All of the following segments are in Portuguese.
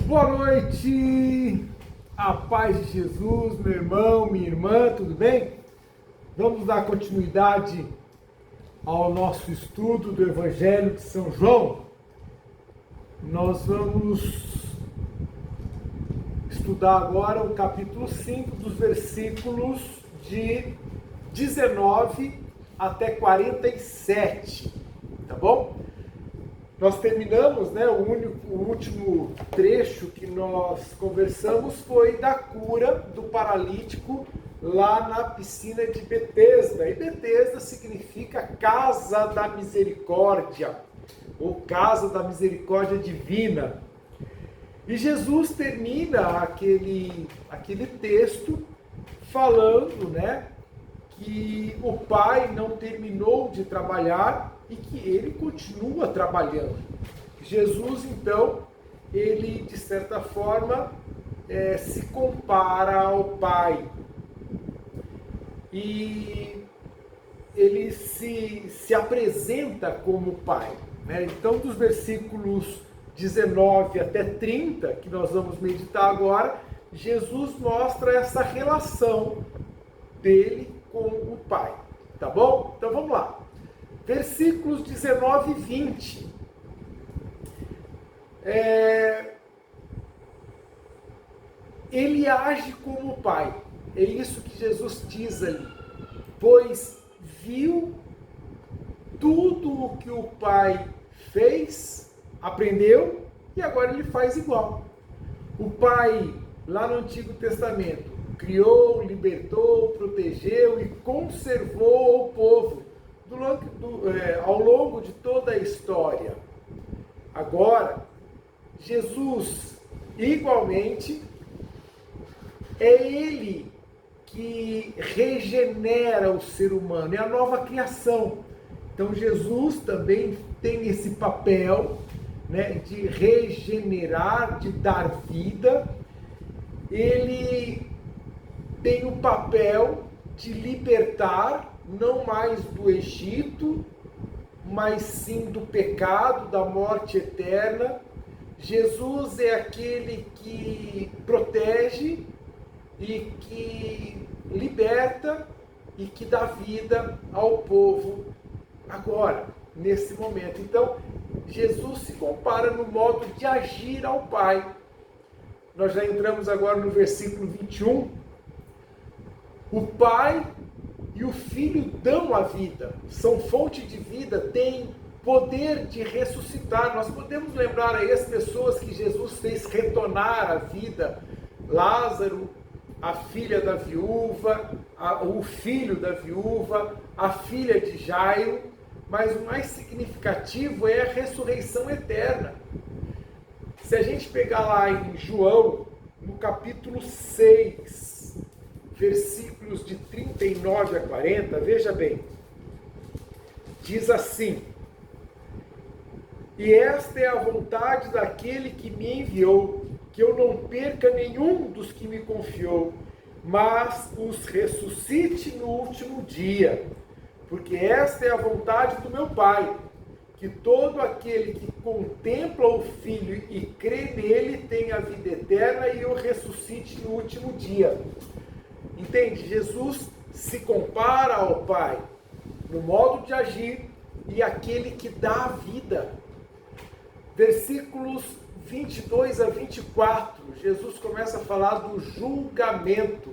Boa noite, a paz de Jesus, meu irmão, minha irmã, tudo bem? Vamos dar continuidade ao nosso estudo do Evangelho de São João. Nós vamos estudar agora o capítulo 5, dos versículos de 19 até 47, tá bom? Nós terminamos, o último trecho que nós conversamos foi da cura do paralítico lá na piscina de Betesda. E Betesda significa Casa da Misericórdia, ou Casa da Misericórdia Divina. E Jesus termina aquele texto falando, que o Pai não terminou de trabalhar e que ele continua trabalhando. Jesus, então, ele, de certa forma, se compara ao Pai. E ele se apresenta como Pai. Então, dos versículos 19 até 30, que nós vamos meditar agora, Jesus mostra essa relação dele com o Pai. Tá bom? Então, vamos lá. Versículos 19 e 20. Ele age como o Pai. É isso que Jesus diz ali. Pois viu tudo o que o Pai fez, aprendeu e agora ele faz igual. O Pai, lá no Antigo Testamento, criou, libertou, protegeu e conservou o povo ao longo de toda a história. Agora, Jesus, igualmente, é Ele que regenera o ser humano, é a nova criação. Então, Jesus também tem esse papel, de regenerar, de dar vida. Ele tem o papel de libertar, não mais do Egito, mas sim do pecado, da morte eterna. Jesus é aquele que protege e que liberta e que dá vida ao povo agora, nesse momento. Então, Jesus se compara no modo de agir ao Pai. Nós já entramos agora no versículo 21. O Pai e o Filho dão a vida, são fonte de vida, têm poder de ressuscitar. Nós podemos lembrar aí as pessoas que Jesus fez retornar à vida: Lázaro, a filha da viúva, o filho da viúva, a filha de Jairo, mas o mais significativo é a ressurreição eterna. Se a gente pegar lá em João, no capítulo 6, versículos de 39 a 40, veja bem, diz assim: e esta é a vontade daquele que me enviou, que eu não perca nenhum dos que me confiou, mas os ressuscite no último dia, porque esta é a vontade do meu Pai, que todo aquele que contempla o Filho e crê nele tenha a vida eterna e o ressuscite no último dia. Entende? Jesus se compara ao Pai no modo de agir e aquele que dá a vida. Versículos 22 a 24, Jesus começa a falar do julgamento.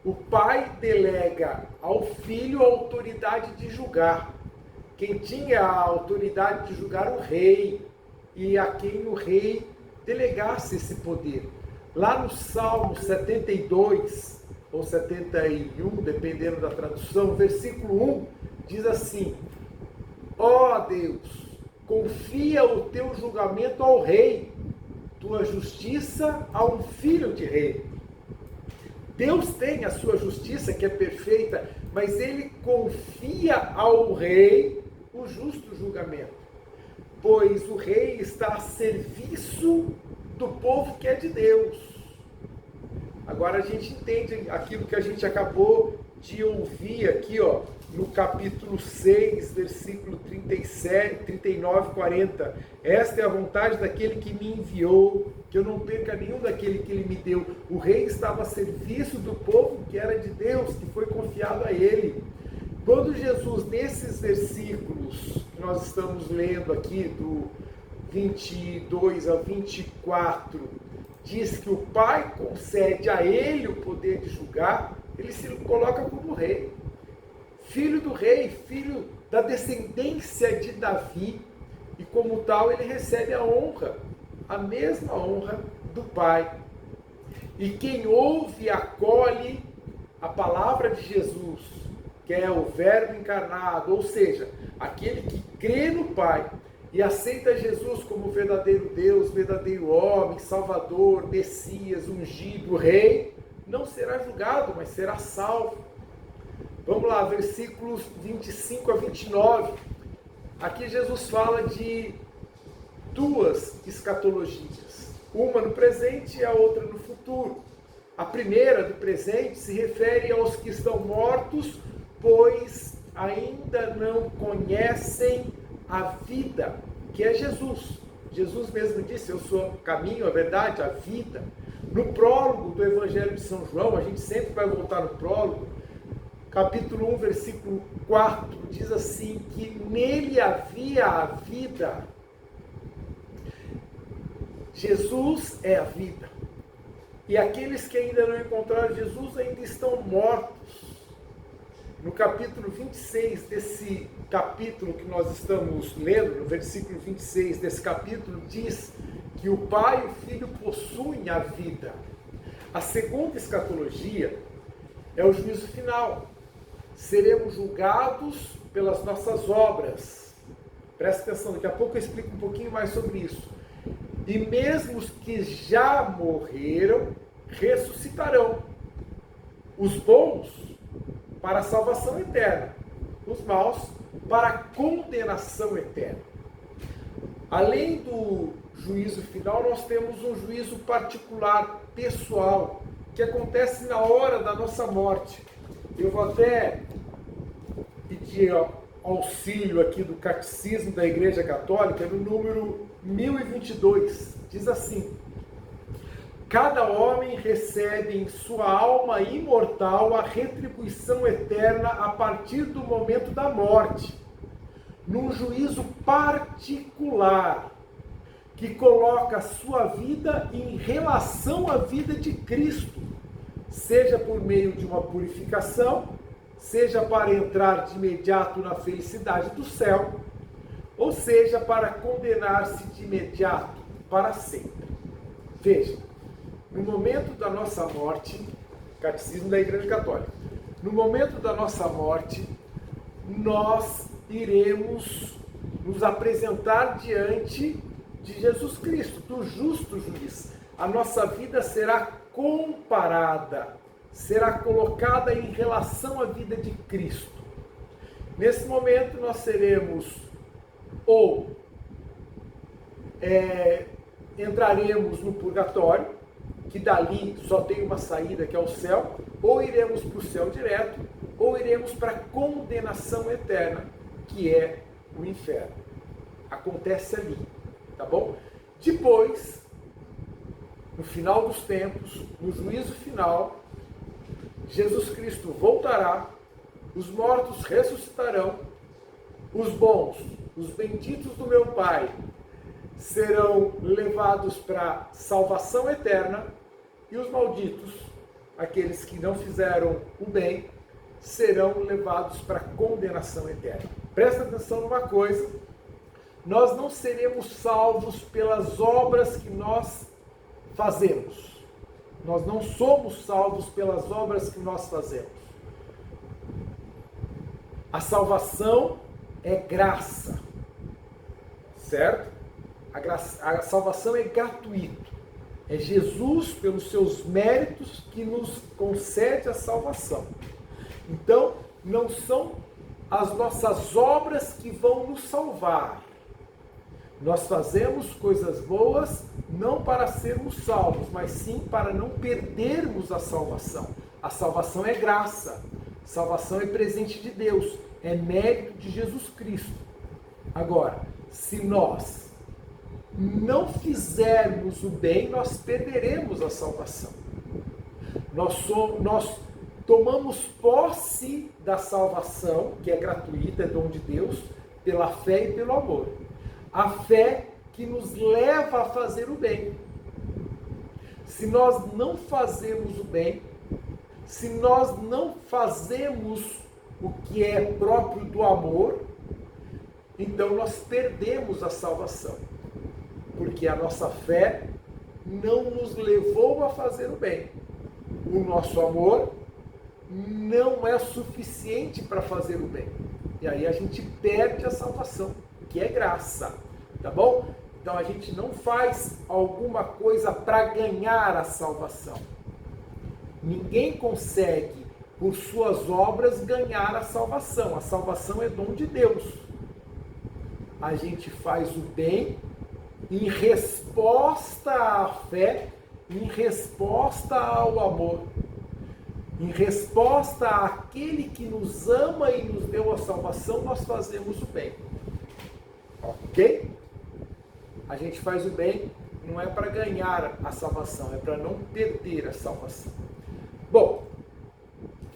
O Pai delega ao Filho a autoridade de julgar. Quem tinha a autoridade de julgar o rei, e a quem o rei delegasse esse poder. Lá no Salmo 72, ou 71, dependendo da tradução, versículo 1, diz assim: ó Deus, confia o teu julgamento ao rei, tua justiça a um filho de rei. Deus tem a sua justiça, que é perfeita, mas ele confia ao rei o justo julgamento, pois o rei está a serviço do povo que é de Deus. Agora a gente entende aquilo que a gente acabou de ouvir aqui, no capítulo 6, versículo 37, 39, 40. Esta é a vontade daquele que me enviou, que eu não perca nenhum daquele que ele me deu. O rei estava a serviço do povo que era de Deus, que foi confiado a ele. Quando Jesus, nesses versículos que nós estamos lendo aqui, do 22 a 24, diz que o Pai concede a ele o poder de julgar, ele se coloca como rei. Filho do rei, filho da descendência de Davi, e como tal ele recebe a honra, a mesma honra do Pai. E quem ouve e acolhe a palavra de Jesus, que é o Verbo encarnado, ou seja, aquele que crê no Pai e aceita Jesus como verdadeiro Deus, verdadeiro homem, Salvador, Messias, ungido, Rei, não será julgado, mas será salvo. Vamos lá, versículos 25 a 29. Aqui Jesus fala de duas escatologias, uma no presente e a outra no futuro. A primeira, do presente, se refere aos que estão mortos, pois ainda não conhecem a vida, que é Jesus. Jesus mesmo disse, eu sou o caminho, a verdade, a vida. No prólogo do Evangelho de São João, a gente sempre vai voltar no prólogo, capítulo 1, versículo 4, diz assim, que nele havia a vida. Jesus é a vida. E aqueles que ainda não encontraram Jesus ainda estão mortos. No capítulo 26 desse capítulo que nós estamos lendo, no versículo 26 desse capítulo, diz que o Pai e o Filho possuem a vida. A segunda escatologia é o juízo final. Seremos julgados pelas nossas obras. Presta atenção, daqui a pouco eu explico um pouquinho mais sobre isso. E mesmo os que já morreram, ressuscitarão. Os bons para a salvação eterna, os maus para a condenação eterna. Além do juízo final, nós temos um juízo particular, pessoal, que acontece na hora da nossa morte. Eu vou até pedir auxílio aqui do Catecismo da Igreja Católica, no número 1022, diz assim: cada homem recebe em sua alma imortal a retribuição eterna a partir do momento da morte, num juízo particular, que coloca a sua vida em relação à vida de Cristo, seja por meio de uma purificação, seja para entrar de imediato na felicidade do céu, ou seja, para condenar-se de imediato para sempre. Veja, no momento da nossa morte, Catecismo da Igreja Católica, no momento da nossa morte, nós iremos nos apresentar diante de Jesus Cristo, do justo juiz. A nossa vida será comparada, será colocada em relação à vida de Cristo. Nesse momento nós seremos ou entraremos no purgatório, que dali só tem uma saída, que é o céu, ou iremos para o céu direto, ou iremos para a condenação eterna, que é o inferno. Acontece ali, tá bom? Depois, no final dos tempos, no juízo final, Jesus Cristo voltará, os mortos ressuscitarão, os bons, os benditos do meu Pai, serão levados para salvação eterna, e os malditos, aqueles que não fizeram o bem, serão levados para condenação eterna. Presta atenção numa coisa: nós não seremos salvos pelas obras que nós fazemos. Nós não somos salvos pelas obras que nós fazemos. A salvação é graça, certo? A salvação é gratuito. É Jesus, pelos seus méritos, que nos concede a salvação. Então, não são as nossas obras que vão nos salvar. Nós fazemos coisas boas não para sermos salvos, mas sim para não perdermos a salvação. A salvação é graça. Salvação é presente de Deus, é mérito de Jesus Cristo. Agora, se nós não fizermos o bem, nós perderemos a salvação. Nós tomamos posse da salvação, que é gratuita, é dom de Deus, pela fé e pelo amor. A fé que nos leva a fazer o bem. Se nós não fazemos o bem, se nós não fazemos o que é próprio do amor, então nós perdemos a salvação. Porque a nossa fé não nos levou a fazer o bem. O nosso amor não é suficiente para fazer o bem. E aí a gente perde a salvação, que é graça. Tá bom? Então a gente não faz alguma coisa para ganhar a salvação. Ninguém consegue, por suas obras, ganhar a salvação. A salvação é dom de Deus. A gente faz o bem em resposta à fé, em resposta ao amor, em resposta àquele que nos ama e nos deu a salvação, nós fazemos o bem. Ok? A gente faz o bem não é para ganhar a salvação, é para não perder a salvação. Bom,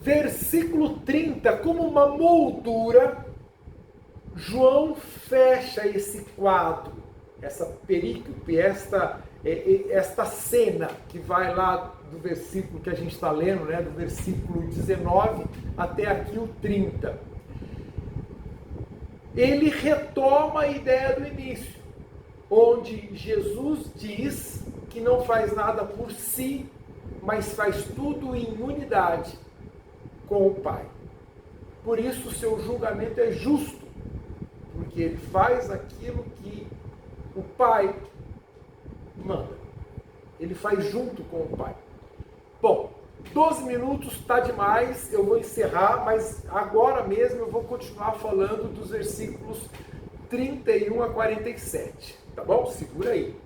versículo 30, como uma moldura, João fecha esse quadro, essa perícope, esta cena que vai lá do versículo que a gente está lendo, né, do versículo 19 até aqui o 30. Ele retoma a ideia do início, onde Jesus diz que não faz nada por si, mas faz tudo em unidade com o Pai. Por isso o seu julgamento é justo, porque ele faz aquilo que o Pai manda. Ele faz junto com o Pai. Bom, 12 minutos está demais, eu vou encerrar, mas agora mesmo eu vou continuar falando dos versículos 31 a 47, tá bom? Segura aí.